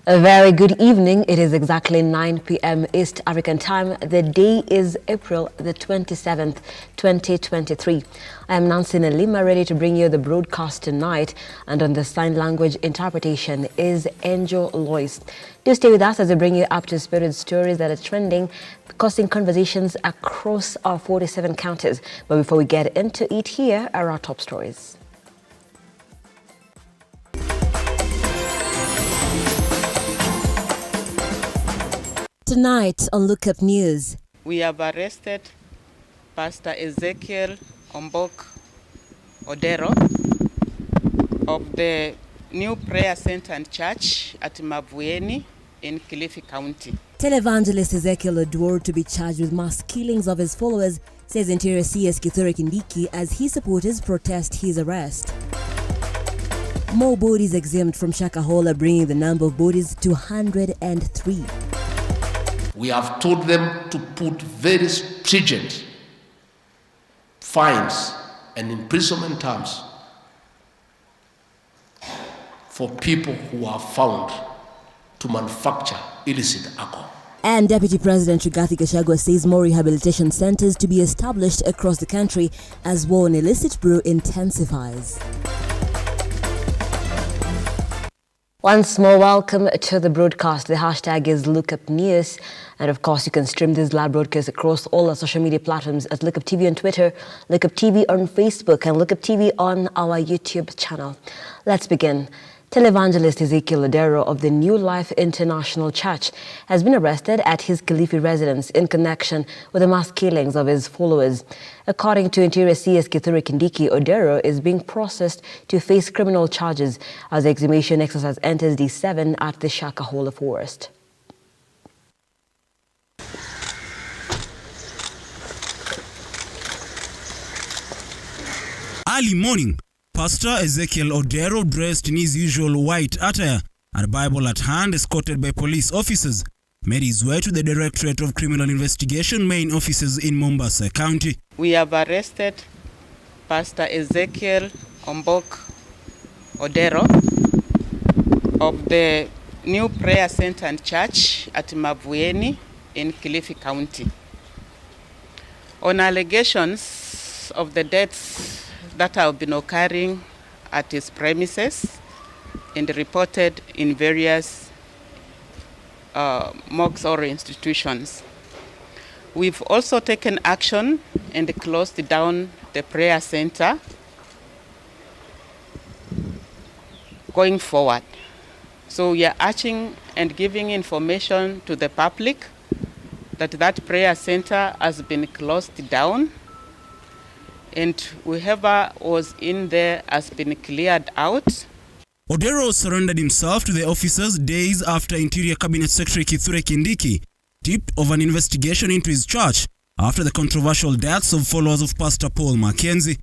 A very good evening. It is exactly 9 p.m. East African time. The day is April the 27th, 2023. I am Nelima, ready to bring you the broadcast tonight. And on the sign language interpretation is Angel Lois. Do stay with us as we bring you up to spirit stories that are trending, causing conversations across our 47 counties. But before we get into it, here are our top stories. Tonight on Lookup News, we have arrested Pastor Ezekiel Ombok Odero of the New Prayer Center and Church at Mavueni in Kilifi County. Televangelist Ezekiel Odero to be charged with mass killings of his followers, says Interior CS Kithure Kindiki as his supporters protest his arrest. More bodies exempt from Shakahola, bringing the number of bodies to 103. We have told them to put very stringent fines and imprisonment terms for people who are found to manufacture illicit alcohol. And Deputy President Rigathi Gachagua says more rehabilitation centers to be established across the country as war on illicit brew intensifies. Once more, welcome to the broadcast. The hashtag is Lookup News. And of course, you can stream this live broadcast across all our social media platforms at Lookuptv on Twitter, Lookuptv on Facebook, and Lookuptv on our YouTube channel. Let's begin. Televangelist Ezekiel Odero of the New Life International Church has been arrested at his Kilifi residence in connection with the mass killings of his followers. According to Interior CS Kithure Kindiki, Odero is being processed to face criminal charges as the exhumation exercise enters day 7 at the Shakahola Forest. Early morning, Pastor Ezekiel Odero, dressed in his usual white attire and a Bible at hand, escorted by police officers, made his way to the Directorate of Criminal Investigation main offices in Mombasa County. We have arrested Pastor Ezekiel Ombok Odero of the New Prayer Center and Church at Mavueni in Kilifi County on allegations of the deaths that have been occurring at his premises and reported in various mosques or institutions. We've also taken action and closed down the prayer center going forward. So we are urging and giving information to the public that that prayer center has been closed down, and whoever was in there has been cleared out. Odero surrendered himself to the officers days after Interior Cabinet Secretary Kithure Kindiki tipped of an investigation into his church after the controversial deaths of followers of Pastor Paul Mackenzie.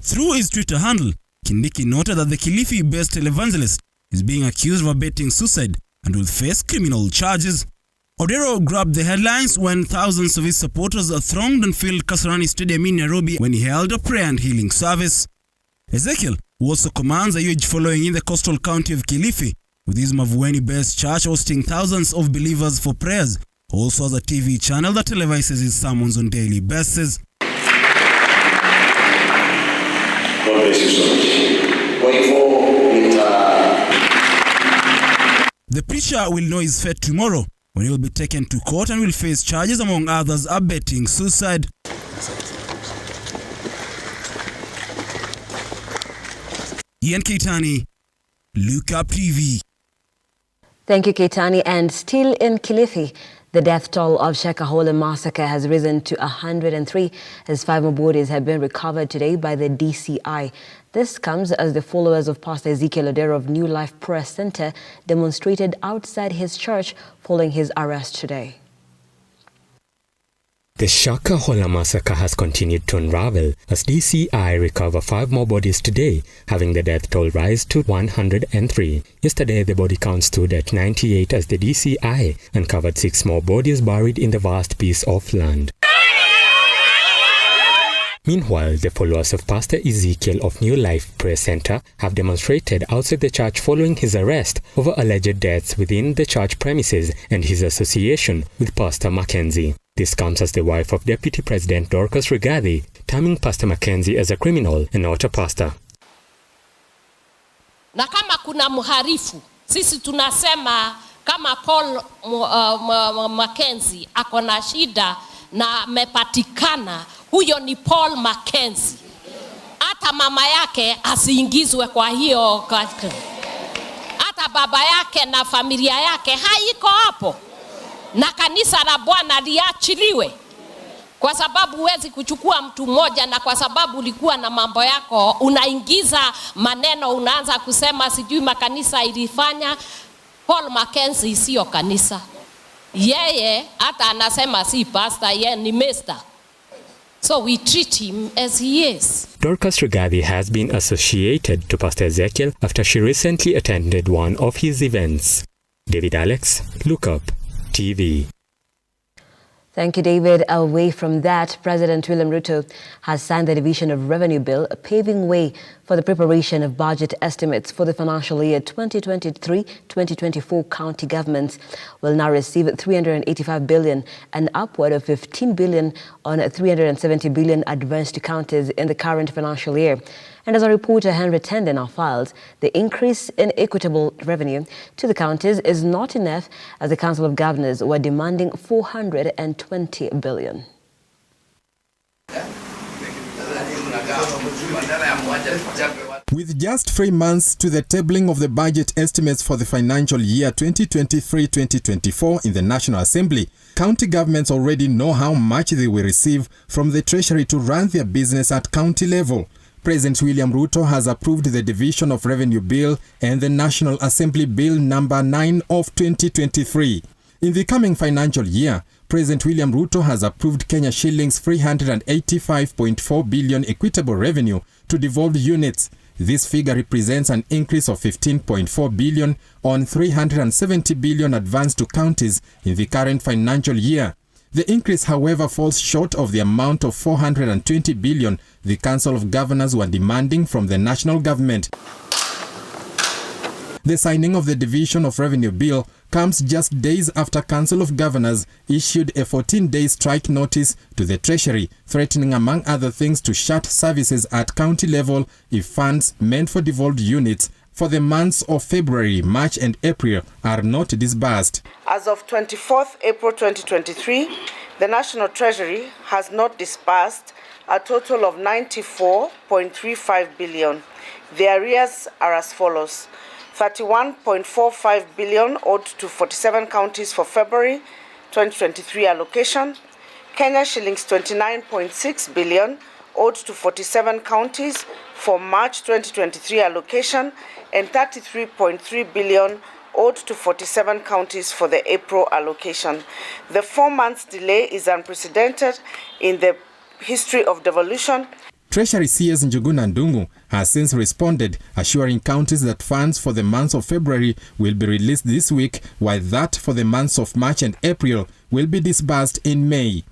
Through his Twitter handle, Kindiki noted that the Kilifi-based televangelist is being accused of abetting suicide and will face criminal charges. Odero grabbed the headlines when thousands of his supporters thronged and filled Kasarani Stadium in Nairobi when he held a prayer and healing service. Ezekiel, who also commands a huge following in the coastal county of Kilifi, with his Mavueni-based church hosting thousands of believers for prayers, also has a TV channel that televises his sermons on daily basis. God bless you so much. The preacher will know his fate tomorrow, when he will be taken to court and will face charges, among others, abetting suicide. Ian Keitani, Lookuptv. Thank you, Keitani. And still in Kilifi, the death toll of Shakahola massacre has risen to 103 as 5 more bodies have been recovered today by the DCI. This comes as the followers of Pastor Ezekiel Odero of New Life Prayer Center demonstrated outside his church following his arrest today. The Shakahola massacre has continued to unravel as DCI recover 5 more bodies today, having the death toll rise to 103. Yesterday, the body count stood at 98 as the DCI uncovered 6 more bodies buried in the vast piece of land. Meanwhile, the followers of Pastor Ezekiel of New Life Prayer Center have demonstrated outside the church following his arrest over alleged deaths within the church premises and his association with Pastor Mackenzie. This comes as the wife of Deputy President Dorcas Rigathi terming Pastor Mackenzie as a criminal and not a pastor. Na kama kuna mharifu, sisi tunasema kama Paul Mackenzie ako na shida na amepatikana, huyo ni Paul Mackenzie. Hata mama yake asiingizwe kwa hiyo, hata baba yake na familia yake haiko hapo, na kanisa la Bwana liachiliwe, kwa sababu huwezi kuchukua mtu mmoja na kwa sababu ulikuwa na mambo yako unaingiza maneno, unaanza kusema sijui makanisa ilifanya. Paul Mackenzie sio kanisa, yeye hata anasema si pastor, yeye ni master. So we treat him as he is. Dorcas Rigathi has been associated to Pastor Ezekiel after she recently attended one of his events. David Alex, Lookup TV. Thank you, David. Away from that, President William Ruto has signed the Division of Revenue Bill, paving way for the preparation of budget estimates for the financial year 2023-2024. County governments will now receive 385 billion and upward of 15 billion on 370 billion advanced to counties in the current financial year. And as our reporter Henry Tende now files, the increase in equitable revenue to the counties is not enough, as the Council of Governors were demanding 420 billion. With just 3 months to the tabling of the budget estimates for the financial year 2023-2024 in the National Assembly, county governments already know how much they will receive from the Treasury to run their business at county level. President William Ruto has approved the Division of Revenue Bill and the National Assembly Bill number 9 of 2023. In the coming financial year, President William Ruto has approved Kenya shillings 385.4 billion equitable revenue to devolved units. This figure represents an increase of 15.4 billion on 370 billion advanced to counties in the current financial year. The increase, however, falls short of the amount of 420 billion the Council of Governors were demanding from the national government. The signing of the Division of Revenue Bill comes just days after Council of Governors issued a 14-day strike notice to the Treasury, threatening, among other things, to shut services at county level if funds meant for devolved units for the months of February, March and April are not disbursed. As of 24th April 2023, the National Treasury has not disbursed a total of 94.35 billion. The arrears are as follows: 31.45 billion owed to 47 counties for February 2023 allocation, Kenya shillings 29.6 billion owed to 47 counties for March 2023 allocation, and 33.3 billion owed to 47 counties for the April allocation. The 4 months delay is unprecedented in the history of devolution. Treasury CS Njuguna Ndungu has since responded, assuring counties that funds for the months of February will be released this week, while that for the months of March and April will be disbursed in May.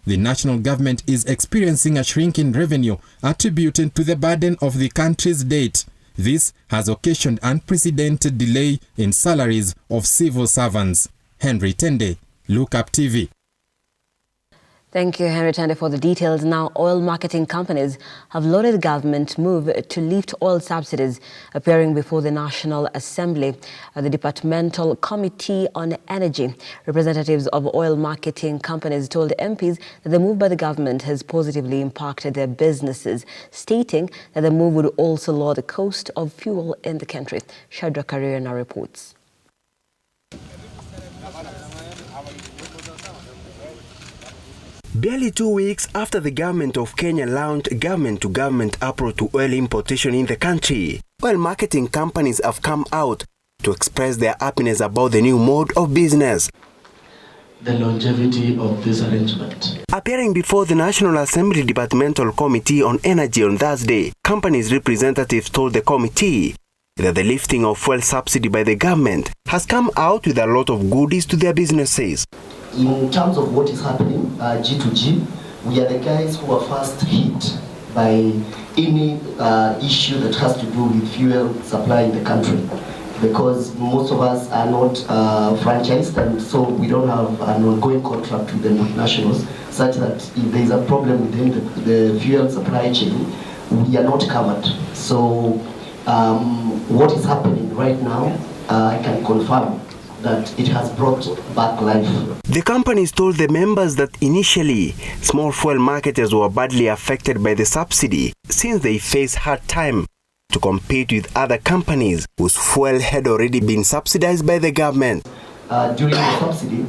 The national government is experiencing a shrink in revenue attributed to the burden of the country's debt. This has occasioned unprecedented delay in salaries of civil servants. Henry Tende, Lookup TV. Thank you, Henry Tande, for the details. Now, oil marketing companies have lauded the government move to lift oil subsidies, appearing before the National Assembly, the Departmental Committee on Energy. Representatives of oil marketing companies told MPs that the move by the government has positively impacted their businesses, stating that the move would also lower the cost of fuel in the country. Shadrach Karia now reports. Barely 2 weeks after the government of Kenya launched government-to-government approach to oil importation in the country, oil marketing companies have come out to express their happiness about the new mode of business. The longevity of this arrangement. Appearing before the National Assembly Departmental Committee on Energy on Thursday, companies' representatives told the committee that the lifting of fuel subsidy by the government has come out with a lot of goodies to their businesses. In terms of what is happening, G2G, we are the guys who are first hit by any issue that has to do with fuel supply in the country, because most of us are not franchised, and so we don't have an ongoing contract with the multinationals, such that if there is a problem within the fuel supply chain, we are not covered. So what is happening right now, I can confirm that it has brought back life. The companies told the members that initially, small fuel marketers were badly affected by the subsidy since they face hard time to compete with other companies whose fuel had already been subsidized by the government. During the subsidy,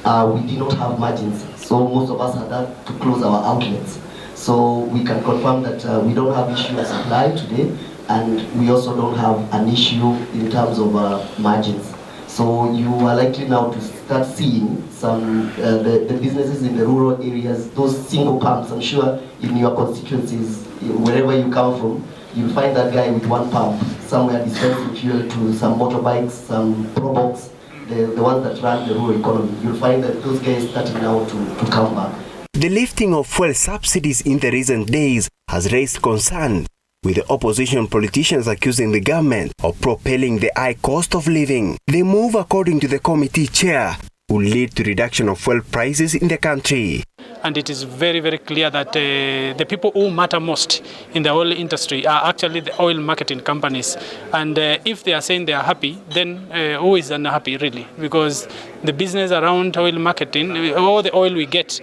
we did not have margins, so most of us had to close our outlets. So we can confirm that we don't have issue of supply today, and we also don't have an issue in terms of margins. So you are likely now to start seeing some the businesses in the rural areas, those single pumps. I'm sure in your constituencies, wherever you come from, you'll find that guy with one pump somewhere dispensing fuel to some motorbikes, some probox, the ones that run the rural economy. You'll find that those guys starting now to come back. The lifting of fuel subsidies in the recent days has raised concern, with the opposition politicians accusing the government of propelling the high cost of living. The move, according to the committee chair, will lead to reduction of fuel prices in the country. And it is very, very clear that the people who matter most in the oil industry are actually the oil marketing companies. And if they are saying they are happy, then who is unhappy really? Because the business around oil marketing, all the oil we get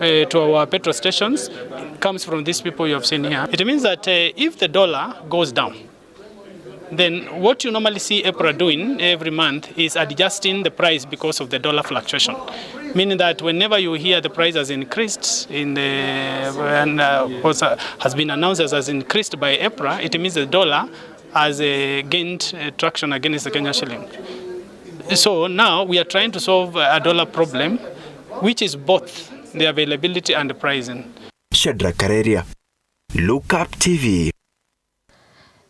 to our petrol stations comes from these people you have seen here. It means that if the dollar goes down, then what you normally see EPRA doing every month is adjusting the price because of the dollar fluctuation. Meaning that whenever you hear the price has increased has been announced as increased by EPRA, it means the dollar has gained traction against the Kenya shilling. So now we are trying to solve a dollar problem, which is both the availability and the pricing. Shadrach Kareria, Lookup TV.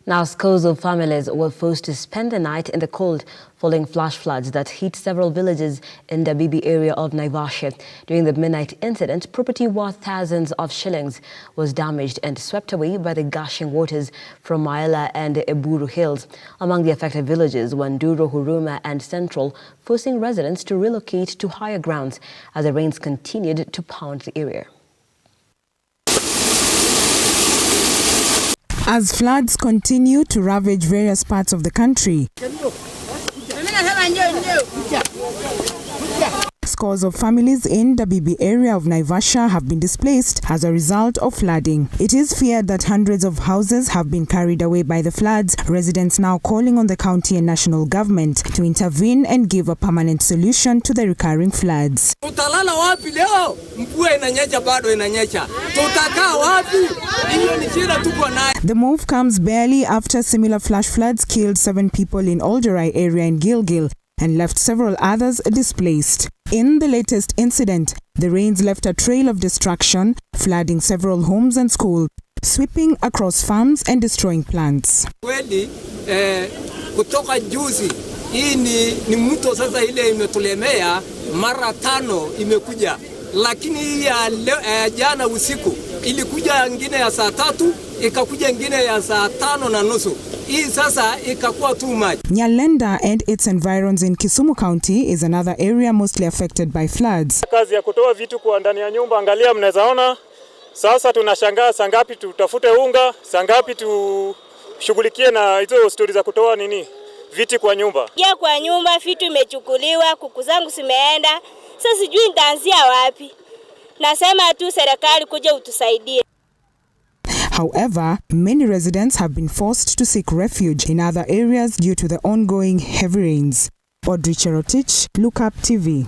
Now, scores of families were forced to spend the night in the cold following flash floods that hit several villages in the Bibi area of Naivasha. During the midnight incident, property worth thousands of shillings was damaged and swept away by the gushing waters from Maela and Eburu Hills. Among the affected villages were Nduro, Huruma and Central, forcing residents to relocate to higher grounds as the rains continued to pound the area. As floods continue to ravage various parts of the country, scores of families in the Bibi area of Naivasha have been displaced as a result of flooding. It is feared that hundreds of houses have been carried away by the floods, residents now calling on the county and national government to intervene and give a permanent solution to the recurring floods. Tutalala wapi leo? Mvua inanyesha bado inanyesha. Tutakaa wapi? Hiyo ni shida tuko nayo. The move comes barely after similar flash floods killed 7 people in Olderai area in Gilgil and left several others displaced. In the latest incident, the rains left a trail of destruction, flooding several homes and schools, sweeping across farms and destroying plants. Kweli kutoka juzi hii ni mto sasa ile imetulemea mara 5 imekuja, lakini hii ya jana usiku ilikuja nyingine ya saa 3 ikakuja nyingine ya saa 5:30. Hii sasa ikakuwa too much. Nyalenda and its environs in Kisumu County is another area mostly affected by floods. Kazi ya kutoa vitu kwa ndani ya nyumba, angalia mnawezaona. Sasa tunashangaa saa ngapi tutafute unga, saa ngapi tushughulikie na hizo stori za kutoa viti kwa nyumba. Ya kwa nyumba vitu imechukuliwa, kuku zangu zimeenda. Sasa sijui nitaanzia wapi. Nasema tu serikali kuja utusaidie. However, many residents have been forced to seek refuge in other areas due to the ongoing heavy rains. Audrey Cherotich, Lookup TV.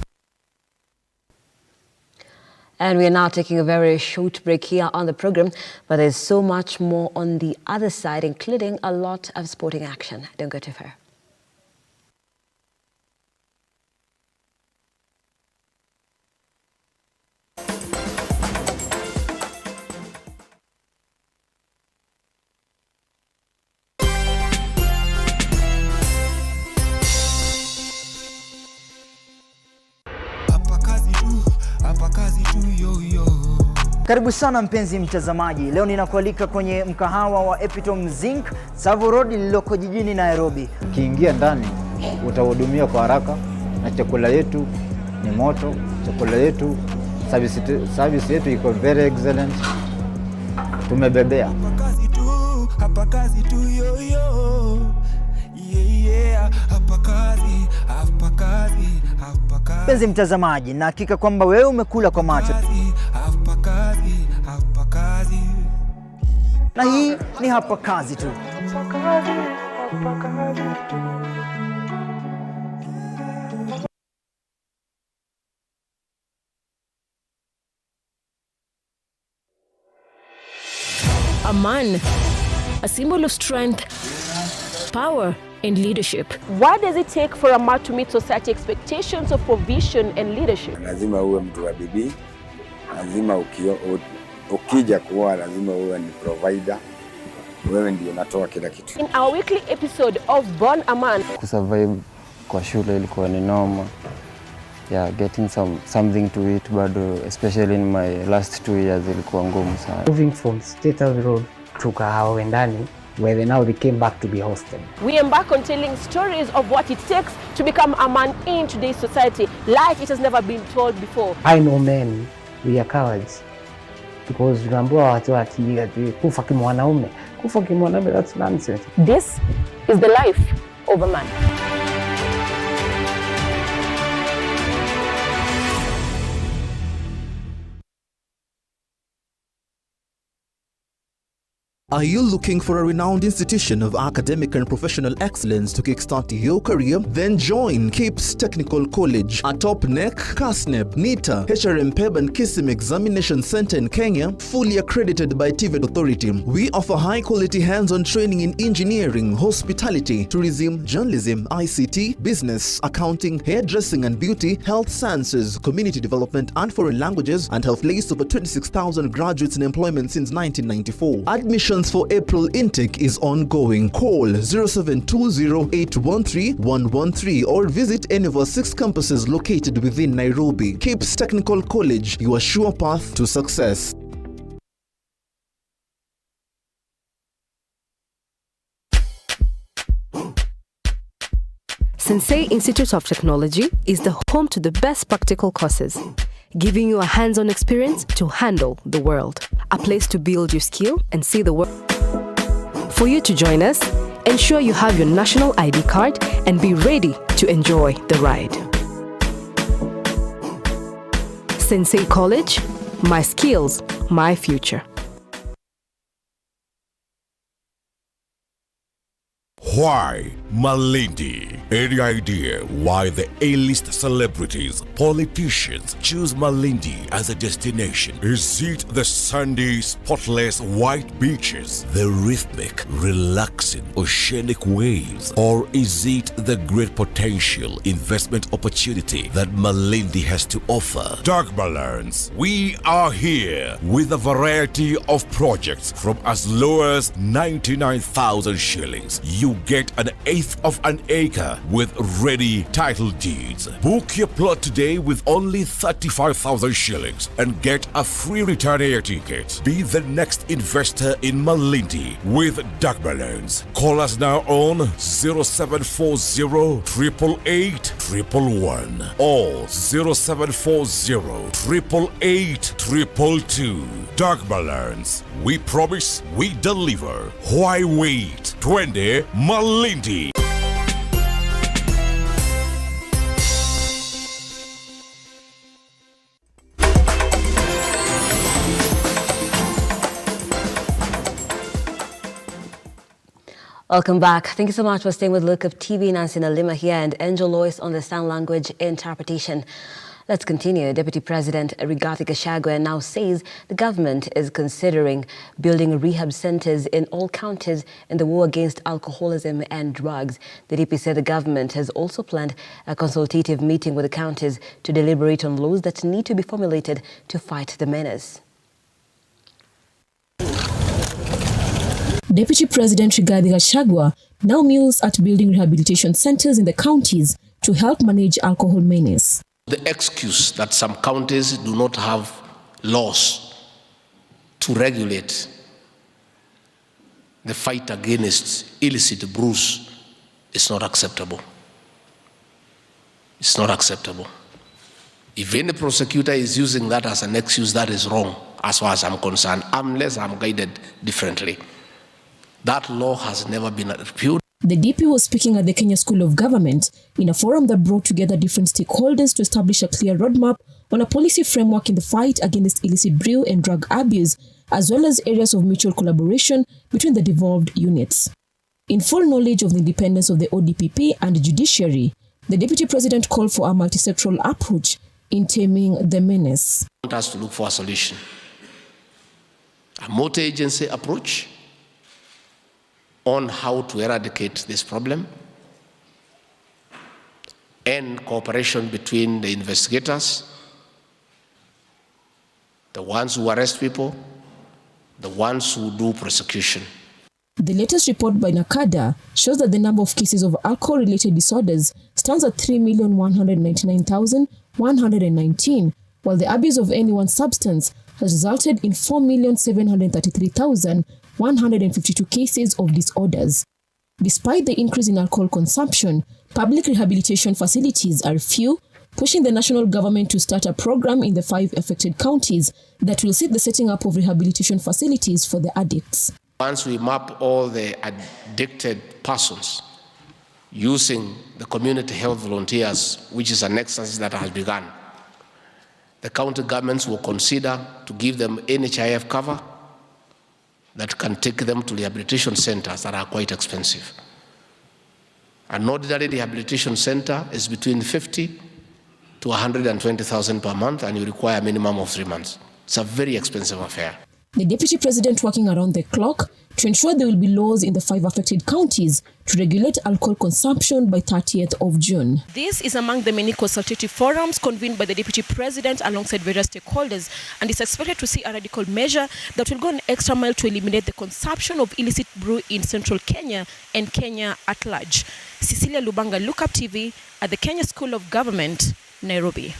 And we are now taking a very short break here on the program, but there's so much more on the other side, including a lot of sporting action. Don't go too far. Hapa kazi tu yo yo. Karibu sana mpenzi mtazamaji. Leo ninakualika kwenye mkahawa wa Epitome Zinc, Savo Road lililoko jijini Nairobi. Ukiingia ndani utahudumia kwa haraka na chakula yetu ni moto. Chakula yetu, service yetu iko very excellent. Tumebebea. Hapa kazi tu yo yo. Yeah, hapa kazi. Mpenzi mtazamaji, na hakika kwamba wewe umekula kwa macho. Hapa kazi. Na hii ni hapa kazi tu. A man, a symbol of strength, power, and leadership. What does it take for a man to meet society expectations of provision and leadership? Lazima uwe mtu wa bidii, lazima ukija kuwa lazima uwe ni provider. Wewe ndio unatoa kila kitu. In our weekly episode of Born a Man. Kusurvive kwa shule ilikuwa ni noma. Yeah, getting something to eat bado, especially in my last 2 years ilikuwa ngumu sana. Moving from State House Road to Kahawa Ndani, where now they came back to be hosted. We embark on telling stories of what it takes to become a man in today's society, like it has never been told before. I know men, we are cowards. Because tunaambiwa watu ati kufa kimwanaume. Kufa kimwanaume, that's nonsense. This is the life of a man. Are you looking for a renowned institution of academic and professional excellence to kickstart your career? Then join KIPS Technical College, a top NEC, CASNEP, NITA, HRMPEB and KISIM examination center in Kenya, fully accredited by TVET Authority. We offer high-quality hands-on training in engineering, hospitality, tourism, journalism, ICT, business, accounting, hairdressing and beauty, health sciences, community development and foreign languages, and have placed over 26,000 graduates in employment since 1994. Admissions for April intake is ongoing. Call 0720-813-113 or visit any of our 6 campuses located within Nairobi. KIPS Technical College, your sure path to success. Sensei Institute of Technology is the home to the best practical courses, giving you a hands-on experience to handle the world. A place to build your skill and see the world. For you to join us, ensure you have your national ID card and be ready to enjoy the ride. Sensei College, my skills, my future. Why Malindi? Any idea why the A-list celebrities, politicians choose Malindi as a destination? Is it the sandy, spotless white beaches, the rhythmic, relaxing oceanic waves, or is it the great potential investment opportunity that Malindi has to offer? Dark Balance, we are here with a variety of projects from as low as 99,000 shillings. You get an eighth of an acre with ready title deeds. Book your plot today with only 35,000 shillings and get a free return air ticket. Be the next investor in Malindi with Dark Balance. Call us now on 0740 888 111 or 0740 888 222. Dark Balance. We promise, we deliver. Why wait? 20 Malindi. Welcome back. Thank you so much for staying with Lookup TV. Nancy Nelima here and Angel Lois on the sound language interpretation. Let's continue. Deputy President Rigathi Gachagua now says the government is considering building rehab centers in all counties in the war against alcoholism and drugs. The DP said the government has also planned a consultative meeting with the counties to deliberate on laws that need to be formulated to fight the menace. Deputy President Rigathi Gachagua now mills at building rehabilitation centers in the counties to help manage alcohol menace. The excuse that some counties do not have laws to regulate the fight against illicit brews is not acceptable. It's not acceptable. If any prosecutor is using that as an excuse, that is wrong as far as I'm concerned, unless I'm guided differently. That law has never been repealed. The DP was speaking at the Kenya School of Government in a forum that brought together different stakeholders to establish a clear roadmap on a policy framework in the fight against illicit brew and drug abuse, as well as areas of mutual collaboration between the devolved units. In full knowledge of the independence of the ODPP and the judiciary, the Deputy President called for a multi-sectoral approach in taming the menace. I want us to look for a solution. A multi-agency approach on how to eradicate this problem, and cooperation between the investigators, the ones who arrest people, the ones who do prosecution. The latest report by NACADA shows that the number of cases of alcohol-related disorders stands at 3,199,119, while the abuse of any one substance has resulted in 4,733,152 cases of disorders. Despite the increase in alcohol consumption, public rehabilitation facilities are few, pushing the national government to start a program in the 5 affected counties that will see the setting up of rehabilitation facilities for the addicts. Once we map all the addicted persons using the community health volunteers, which is an exercise that has begun, the county governments will consider to give them NHIF cover that can take them to rehabilitation centers that are quite expensive. An ordinary rehabilitation center is between 50 to 120,000 per month, and you require a minimum of 3 months. It's a very expensive affair. The Deputy President working around the clock to ensure there will be laws in the 5 affected counties to regulate alcohol consumption by 30th of June. This is among the many consultative forums convened by the Deputy President alongside various stakeholders, and is expected to see a radical measure that will go an extra mile to eliminate the consumption of illicit brew in central Kenya and Kenya at large. Cecilia Lubanga, Lookup TV, at the Kenya School of Government, Nairobi.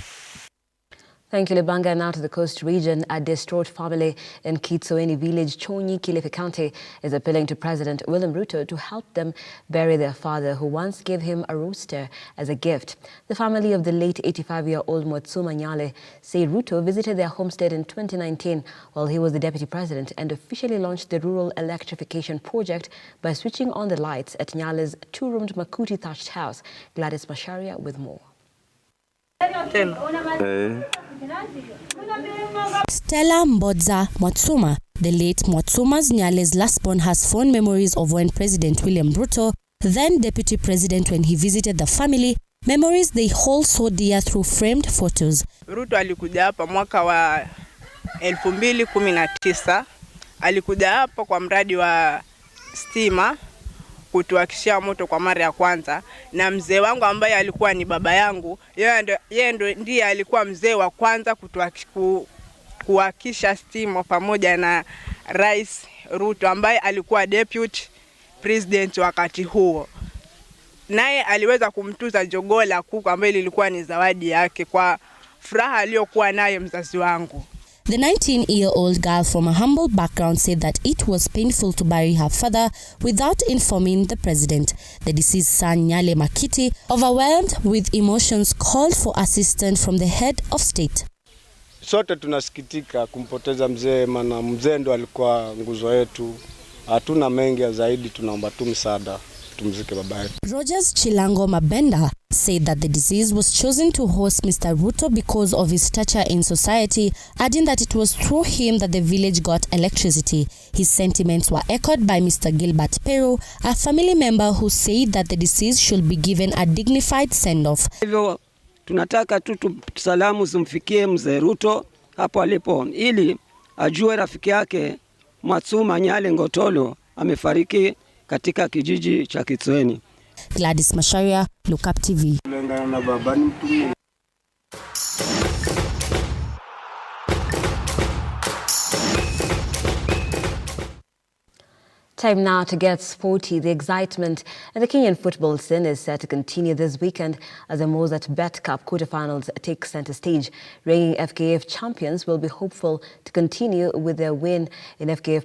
Thank you, Libanga. Now to the coast region. A distraught family in Kitsoeni village, Chonyi, Kilifi County, is appealing to President William Ruto to help them bury their father, who once gave him a rooster as a gift. The family of the late 85-year-old Mwatsuma Nyale say Ruto visited their homestead in 2019 while he was the deputy president and officially launched the rural electrification project by switching on the lights at Nyale's 2-roomed Makuti thatched house. Gladys Masharia with more. Stella Mbodza Mwatsuma, the late Mwatsuma Nyale's last born, has fond memories of when President William Ruto, then deputy president, when he visited the family, memories they hold so dear through framed photos. Ruto alikuja hapa mwaka wa 2019, alikuja hapa kwa mradi wa stima kutuakishia moto kwa mara ya kwanza, na mzee wangu ambaye alikuwa ni baba yangu, yeye ndiye alikuwa mzee wa kwanza kuwakisha stima pamoja na Rais Ruto ambaye alikuwa deputy president wakati huo. Naye aliweza kumtuza jogoo la kuku ambaye lilikuwa ni zawadi yake kwa furaha aliyokuwa nayo mzazi wangu. The 19-year-old girl from a humble background said that it was painful to bury her father without informing the president. The deceased son, Nyale Makiti, overwhelmed with emotions, called for assistance from the head of state. Sote tunasikitika kumpoteza mzee, maana mzee ndo alikuwa nguzo yetu. Hatuna mengi zaidi, tunaomba tu msaada tumzike baba yetu. Rogers Chilango Mabenda said that the deceased was chosen to host Mr. Ruto because of his stature in society, adding that it was through him that the village got electricity. His sentiments were echoed by Mr. Gilbert Pero, a family member who said that the deceased should be given a dignified send-off. Hivyo tunataka tu salamu zimfikie mzee Ruto hapo alipo, ili ajue rafiki yake Mwatsuma Nyale Ngotolo amefariki katika kijiji cha Kitsoeni. Gladys Masharia, Lookup TV. Time now to get sporty. The excitement in the Kenyan football scene is set to continue this weekend as the Mozart Bet Cup quarterfinals take center stage. Reigning FKF champions will be hopeful to continue with their win in FKF